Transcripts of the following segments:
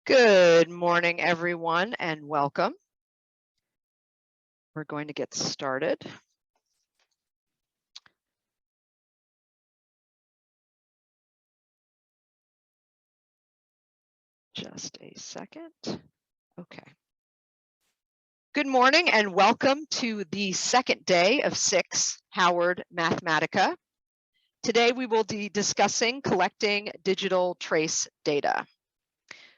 Good morning, everyone, and welcome. We're going to get started. Just a second. Okay. Good morning and welcome to the second day of SICSS-Howard Mathematica. Today we will be discussing collecting digital trace data.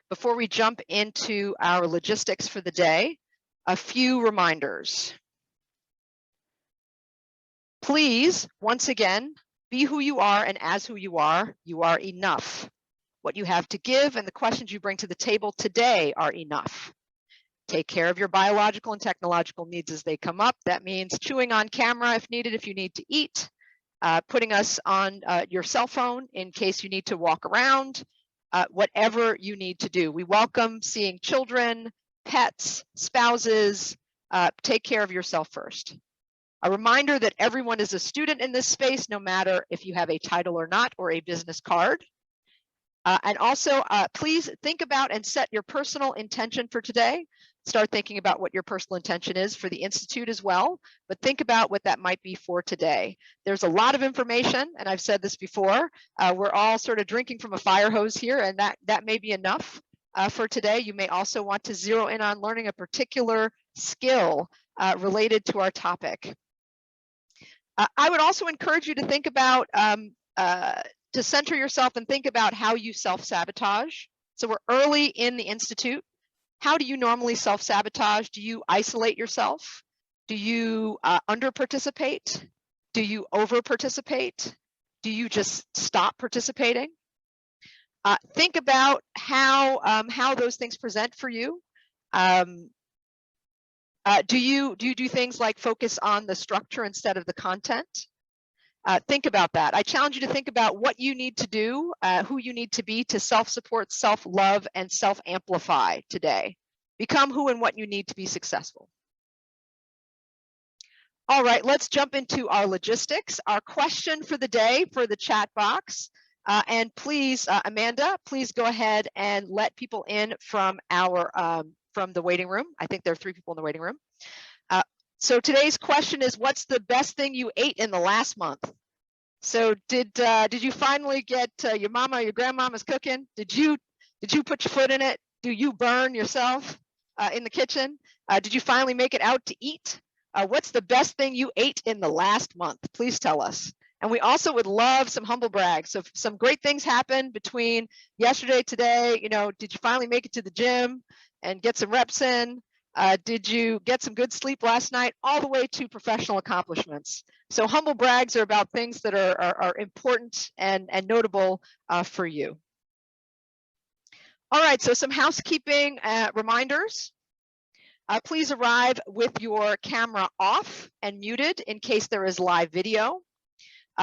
Before we jump into our logistics for the day, a few reminders. Please, once again, be who you are, and as who you are enough. What you have to give and the questions you bring to the table today are enough. Take care of your biological and technological needs as they come up. That means chewing on camera if needed, if you need to eat, putting us on your cell phone in case you need to walk around, whatever you need to do. We welcome seeing children, pets, spouses. Take care of yourself first. A reminder that everyone is a student in this space, no matter if you have a title or not, or a business card. And also, please think about and set your personal intention for today. Start thinking about what your personal intention is for the Institute as well, but think about what that might be for today. There's a lot of information, and I've said this before, we're all sort of drinking from a fire hose here, and that may be enough for today. You may also want to zero in on learning a particular skill related to our topic. I would also encourage you to think about to center yourself and think about how you self-sabotage. So we're early in the Institute. How do you normally self-sabotage? Do you isolate yourself? Do you under-participate? Do you over-participate? Do you just stop participating? Think about how those things present for you. Do you do things like focus on the structure instead of the content? Think about that. I challenge you to think about what you need to do, who you need to be to self-support, self-love, and self-amplify today. Become who and what you need to be successful. All right, let's jump into our logistics. Our question for the day for the chat box. And please, Amanda, please go ahead and let people in from from the waiting room. I think there are 3 people in the waiting room. So today's question is, what's the best thing you ate in the last month? So did you finally get your mama or your grandmama's cooking? Did you put your foot in it? Do you burn yourself in the kitchen? Did you finally make it out to eat? What's the best thing you ate in the last month? Please tell us. And we also would love some humble brags. So if some great things happened between yesterday, today, did you finally make it to the gym and get some reps in? Did you get some good sleep last night? All the way to professional accomplishments. So humble brags are about things that are important and notable for you. All right, so some housekeeping reminders. Please arrive with your camera off and muted in case there is live video.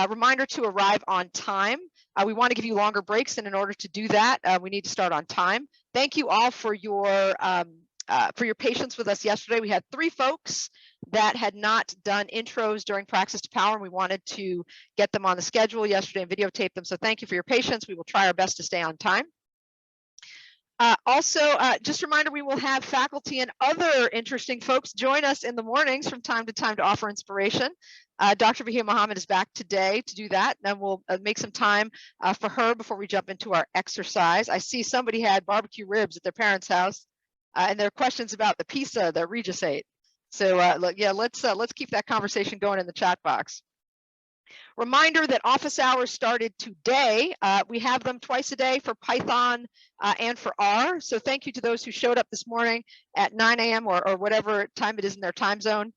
Reminder to arrive on time. We want to give you longer breaks, and in order to do that, we need to start on time. Thank you all for your patience with us yesterday. We had 3 folks that had not done intros during Praxis to Power, and we wanted to get them on the schedule yesterday and videotape them. So thank you for your patience. We will try our best to stay on time. Also, just a reminder, we will have faculty and other interesting folks join us in the mornings from time to offer inspiration. Dr. Bahia Muhammad is back today to do that, and we'll make some time for her before we jump into our exercise. I see somebody had barbecue ribs at their parents' house. And there are questions about the pizza that Regis ate. So yeah, let's keep that conversation going in the chat box. Reminder that office hours started today. We have them twice a day for Python and for R. So thank you to those who showed up this morning at 9 a.m. or whatever time it is in their time zone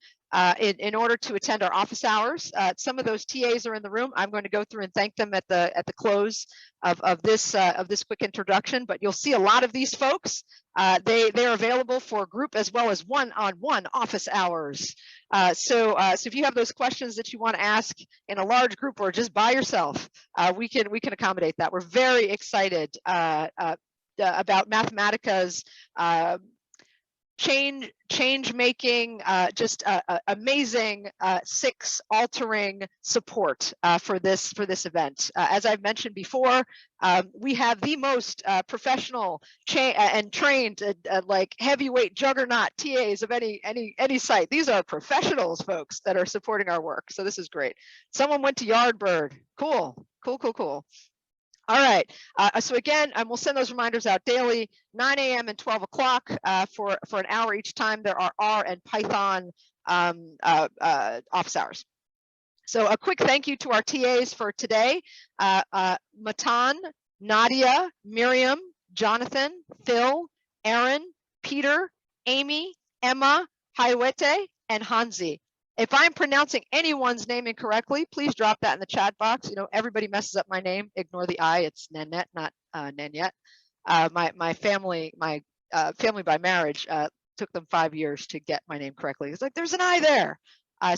in order to attend our office hours. Some of those TAs are in the room. I'm going to go through and thank them at the close of this quick introduction. But you'll see a lot of these folks. They're available for group as well as one-on-one office hours. So if you have those questions that you want to ask in a large group or just by yourself, we can accommodate that. We're very excited about Mathematica's change making, just amazing SICSS altering support for this event. As I've mentioned before, we have the most professional and trained like heavyweight juggernaut TAs of any site. These are professionals, folks, that are supporting our work. So this is great. Someone went to Yardbird. Cool. All right, so again, we'll send those reminders out daily, 9 a.m. and 12 o'clock for an hour each time. There are R and Python office hours. So a quick thank you to our TAs for today, Matan, Nadia, Miriam, Jonathan, Phil, Aaron, Peter, Amy, Emma, Haiwete, and Hansi. If I'm pronouncing anyone's name incorrectly, please drop that in the chat box. You know, everybody messes up my name. Ignore the I. It's Nanette, not Nanette. My family by marriage took them 5 years to get my name correctly. It's like there's an I there.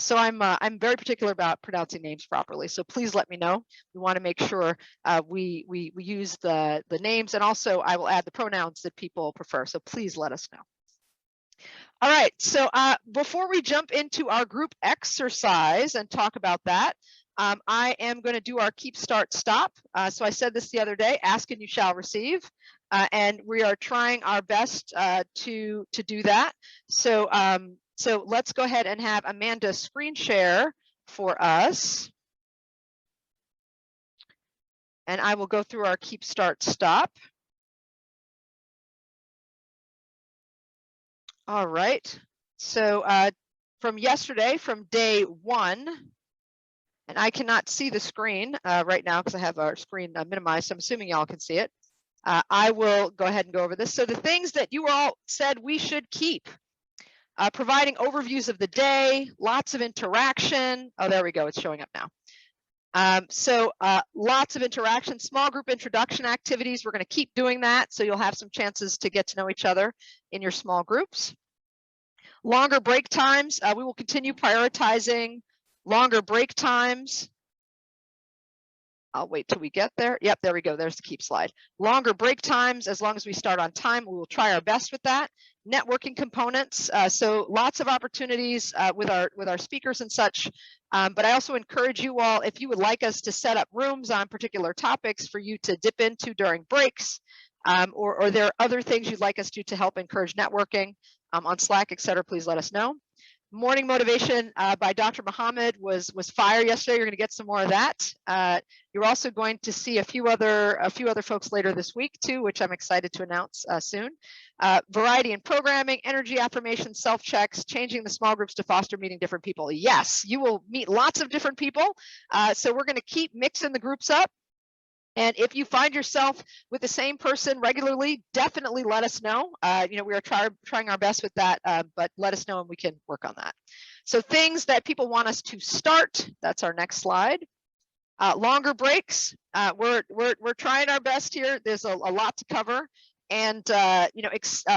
So I'm very particular about pronouncing names properly. So please let me know. We want to make sure we use the names, and also I will add the pronouns that people prefer. So please let us know. All right, so before we jump into our group exercise and talk about that, I am going to do our keep, start, stop. So I said this the other day, ask and you shall receive, and we are trying our best to do that. So so let's go ahead and have Amanda screen share for us. And I will go through our keep, start, stop. All right, so from yesterday, from day 1, and I cannot see the screen right now because I have our screen minimized, so I'm assuming y'all can see it. I will go ahead and go over this. So the things that you all said we should keep, providing overviews of the day, lots of interaction. Oh, there we go, it's showing up now. So lots of interaction, small group introduction activities. We're going to keep doing that, so you'll have some chances to get to know each other in your small groups. Longer break times, we will continue prioritizing longer break times. I'll wait till we get there. Yep, there we go. There's the keep slide. Longer break times, as long as we start on time, we will try our best with that. Networking components, so lots of opportunities with our speakers and such. But I also encourage you all, if you would like us to set up rooms on particular topics for you to dip into during breaks, or there are other things you'd like us to help encourage networking on Slack, etc., please let us know. Morning motivation by Dr. Muhammad was fire yesterday. You're going to get some more of that. You're also going to see a few other folks later this week too, which I'm excited to announce soon. Variety in programming, energy affirmation, self-checks, changing the small groups to foster meeting different people. Yes, you will meet lots of different people. So we're going to keep mixing the groups up. And if you find yourself with the same person regularly, definitely let us know. You know, we are trying our best with that, but let us know and we can work on that. So things that people want us to start, that's our next slide. Longer breaks, we're trying our best here. There's a lot to cover. And you know,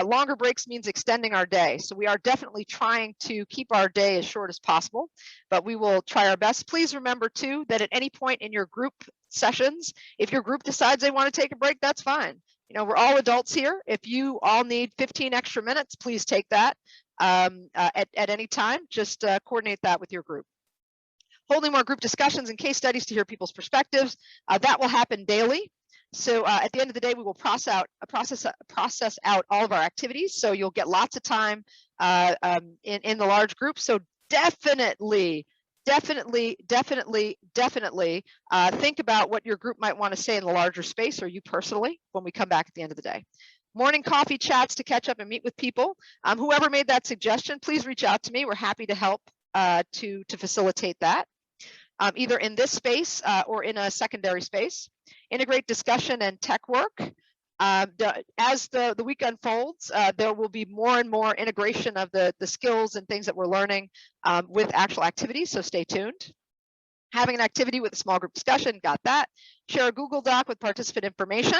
longer breaks means extending our day. So we are definitely trying to keep our day as short as possible, but we will try our best. Please remember too, that at any point in your group sessions, if your group decides they want to take a break, that's fine. You know, we're all adults here. If you all need 15 extra minutes, please take that at any time. Just coordinate that with your group. Holding more group discussions and case studies to hear people's perspectives. That will happen daily. So at the end of the day, we will process out all of our activities. So you'll get lots of time in the large group. So definitely think about what your group might want to say in the larger space, or you personally, when we come back at the end of the day. Morning coffee chats to catch up and meet with people. Whoever made that suggestion, please reach out to me. We're happy to help to facilitate that, either in this space or in a secondary space. Integrate discussion and tech work. As the week unfolds, there will be more and more integration of the skills and things that we're learning with actual activities, so stay tuned. Having an activity with a small group discussion, got that. share a Google Doc with participant information.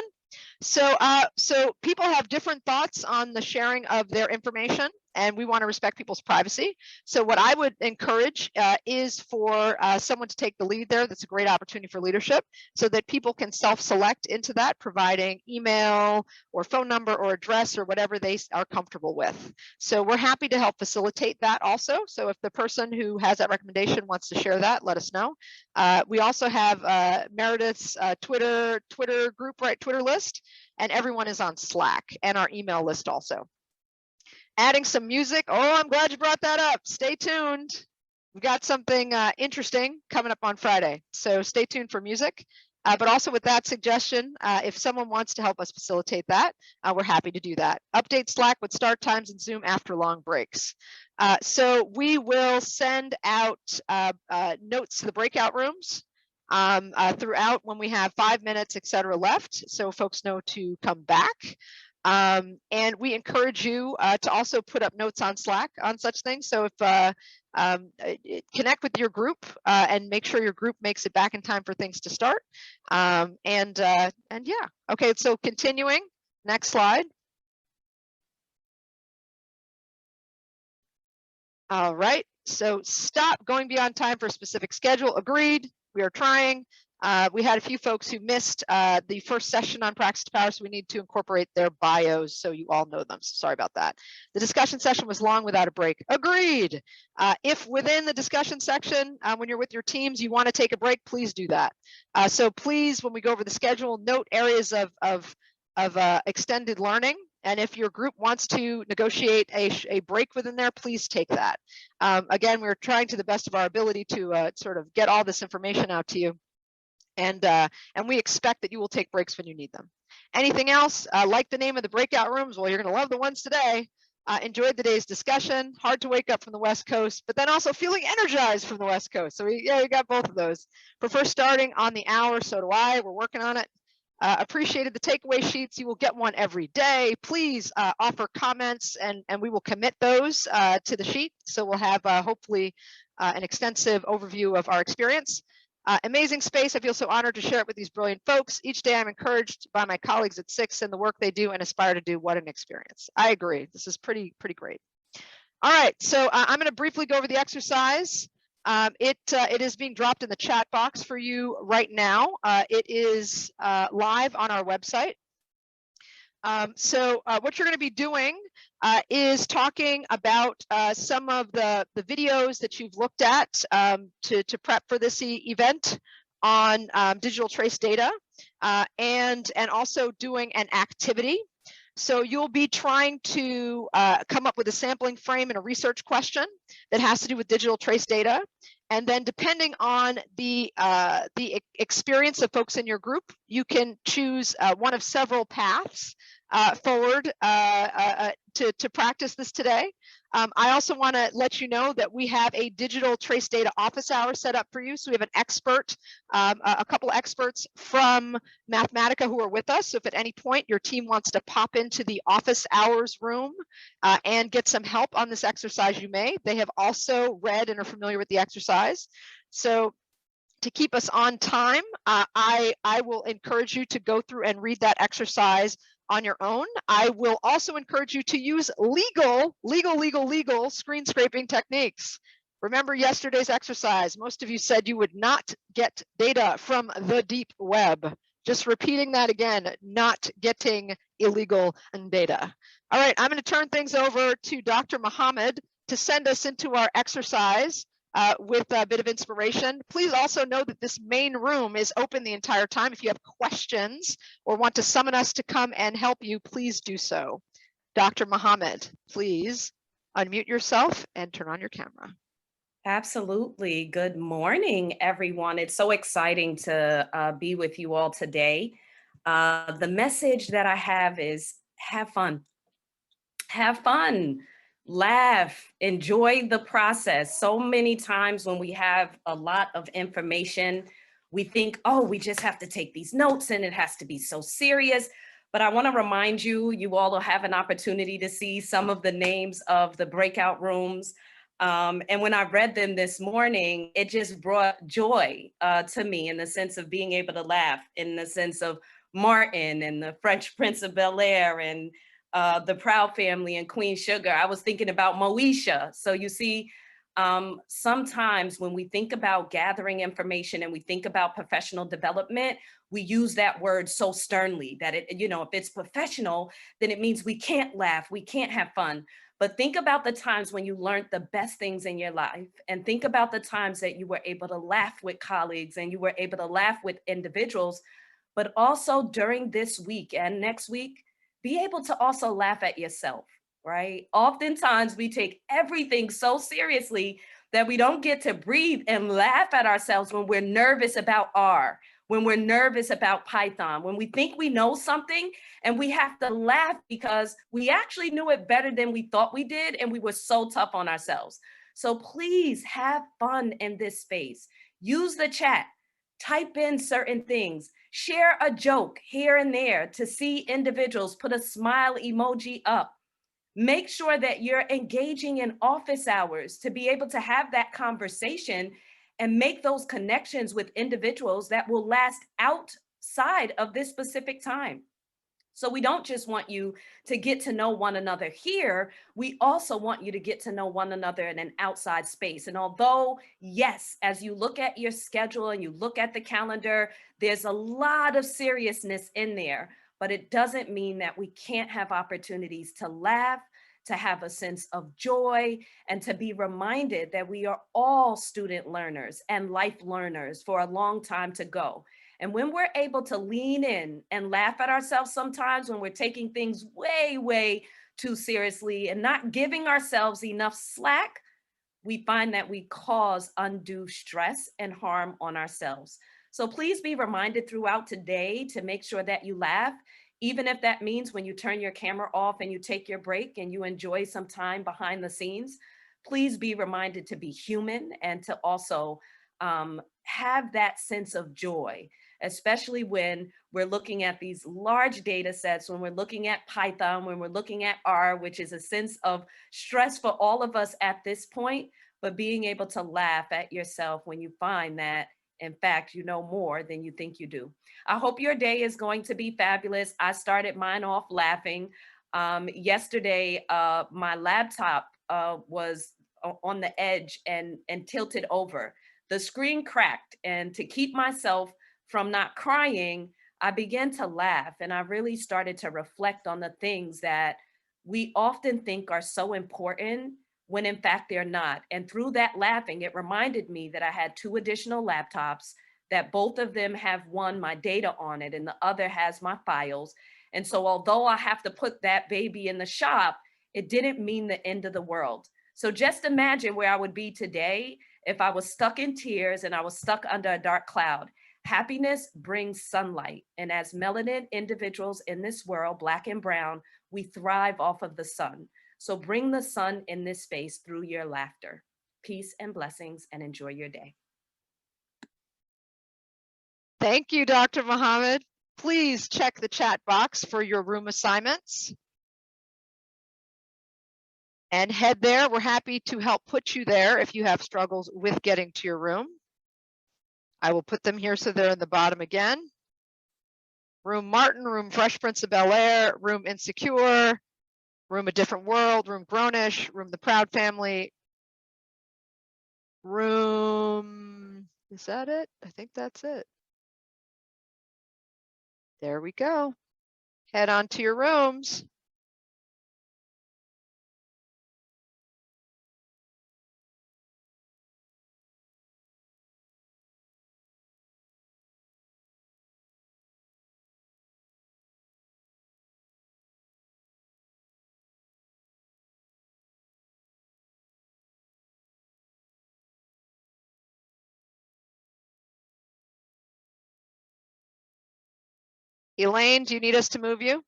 So, so people have different thoughts on the sharing of their information, and we want to respect people's privacy. So what I would encourage is for someone to take the lead there. That's a great opportunity for leadership so that people can self-select into that, providing email or phone number or address or whatever they are comfortable with. So we're happy to help facilitate that also. So if the person who has that recommendation wants to share that, let us know. We also have Meredith's Twitter group, right? Twitter list, and everyone is on Slack and our email list also. Adding some music. Oh, I'm glad you brought that up. Stay tuned. We've got something interesting coming up on Friday. So stay tuned for music. But also with that suggestion, if someone wants to help us facilitate that, we're happy to do that. Update Slack with start times and Zoom after long breaks. So we will send out notes to the breakout rooms throughout when we have 5 minutes, et cetera, left, so folks know to come back. And we encourage you to also put up notes on Slack on such things. So if connect with your group and make sure your group makes it back in time for things to start. And yeah, okay, so continuing, next slide. All right, so stop going beyond time for a specific schedule. Agreed, we are trying. We had a few folks who missed the first session on Practice to Power, so we need to incorporate their bios so you all know them. So sorry about that. The discussion session was long without a break. Agreed. If within the discussion section, when you're with your teams, you want to take a break, please do that. So please, when we go over the schedule, note areas of extended learning. And if your group wants to negotiate a break within there, please take that. Again, we're trying to the best of our ability to sort of get all this information out to you. And we expect that you will take breaks when you need them. Anything else? Like the name of the breakout rooms? Well, you're going to love the ones today. Enjoyed the day's discussion. Hard to wake up from the West Coast, but then also feeling energized from the West Coast. So we got both of those. Prefer starting on the hour, so do I. We're working on it. Appreciated the takeaway sheets. You will get one every day. Please offer comments, and we will commit those to the sheet. So we'll have hopefully an extensive overview of our experience. Amazing space. I feel so honored to share it with these brilliant folks. Each day I'm encouraged by my colleagues at SICSS and the work they do and aspire to do. What an experience. I agree. This is pretty great. All right, so I'm going to briefly go over the exercise. It is being dropped in the chat box for you right now. It is live on our website. So what you're going to be doing is talking about some of the videos that you've looked at to prep for this event on digital trace data, and also doing an activity. So you'll be trying to come up with a sampling frame and a research question that has to do with digital trace data. And then depending on the experience of folks in your group, you can choose one of several paths forward to practice this today. I also want to let you know that we have a digital trace data office hour set up for you. So we have an expert, a couple experts from Mathematica who are with us. So if at any point your team wants to pop into the office hours room and get some help on this exercise, you may. They have also read and are familiar with the exercise. So to keep us on time, I will encourage you to go through and read that exercise on your own. I will also encourage you to use legal screen scraping techniques. Remember yesterday's exercise. Most of you said you would not get data from the deep web. Just repeating that again, not getting illegal data. All right, I'm going to turn things over to Dr. Muhammad to send us into our exercise with a bit of inspiration. Please also know that this main room is open the entire time. If you have questions or want to summon us to come and help you, please do so. Dr. Muhammad, please unmute yourself and turn on your camera. Absolutely. Good morning, everyone. It's so exciting to be with you all today. The message that I have is have fun. Have fun. Laugh, enjoy the process. So many times when we have a lot of information, we think, oh, we just have to take these notes and it has to be so serious. But I want to remind you, you all will have an opportunity to see some of the names of the breakout rooms. And when I read them this morning, it just brought joy to me in the sense of being able to laugh, in the sense of Martin and the French Prince of Bel-Air and the Proud Family and Queen Sugar. I was thinking about Moesha. So you see, sometimes when we think about gathering information and we think about professional development, we use that word so sternly that it, you know, if it's professional, then it means we can't laugh, we can't have fun. But think about the times when you learned the best things in your life, and think about the times that you were able to laugh with colleagues and you were able to laugh with individuals, but also during this week and next week, be able to also laugh at yourself, right? Oftentimes we take everything so seriously that we don't get to breathe and laugh at ourselves when we're nervous about R, when we're nervous about Python, when we think we know something and we have to laugh because we actually knew it better than we thought we did and we were so tough on ourselves. So please have fun in this space. Use the chat, type in certain things, share a joke here and there to see individuals, put a smile emoji up. Make sure that you're engaging in office hours to be able to have that conversation and make those connections with individuals that will last outside of this specific time. So we don't just want you to get to know one another here, we also want you to get to know one another in an outside space. And although, yes, as you look at your schedule and you look at the calendar, there's a lot of seriousness in there, but it doesn't mean that we can't have opportunities to laugh, to have a sense of joy, and to be reminded that we are all student learners and life learners for a long time to go. And when we're able to lean in and laugh at ourselves sometimes when we're taking things way, way too seriously and not giving ourselves enough slack, we find that we cause undue stress and harm on ourselves. So please be reminded throughout today to make sure that you laugh, even if that means when you turn your camera off and you take your break and you enjoy some time behind the scenes. Please be reminded to be human and to also have that sense of joy, especially when we're looking at these large data sets, when we're looking at Python, when we're looking at R, which is a sense of stress for all of us at this point, but being able to laugh at yourself when you find that, in fact, you know more than you think you do. I hope your day is going to be fabulous. I started mine off laughing. Yesterday, my laptop was on the edge and tilted over. The screen cracked, and to keep myself from not crying, I began to laugh, and I really started to reflect on the things that we often think are so important when in fact they're not. And through that laughing, it reminded me that I had 2 additional laptops, that both of them have one, my data on it, and the other has my files. And so although I have to put that baby in the shop, it didn't mean the end of the world. So just imagine where I would be today if I was stuck in tears and I was stuck under a dark cloud. Happiness brings sunlight. And as melanin individuals in this world, Black and brown, we thrive off of the sun. So bring the sun in this space through your laughter. Peace and blessings, and enjoy your day. Thank you, Dr. Muhammad. Please check the chat box for your room assignments. And head there. We're happy to help put you there if you have struggles with getting to your room. I will put them here so they're in the bottom again. Room Martin, room Fresh Prince of Bel-Air, room Insecure, room A Different World, room Grownish, room The Proud Family, room, is that it? I think that's it. There we go. Head on to your rooms. Elaine, do you need us to move you?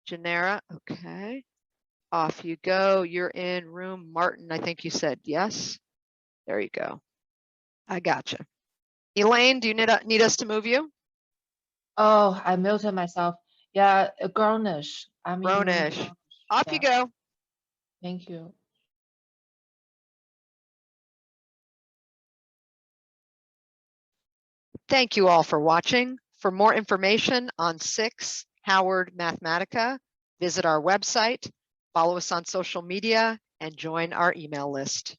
Genera, okay. Off you go. You're in room Martin, I think you said, yes? There you go. I gotcha. Elaine, do you need us to move you? Oh, I muted myself. Yeah, Grownish. I mean, Ronish, off you yeah, go. thank you. Thank you all for watching. For more information on SICSS-Howard Mathematica, visit our website, follow us on social media, and join our email list.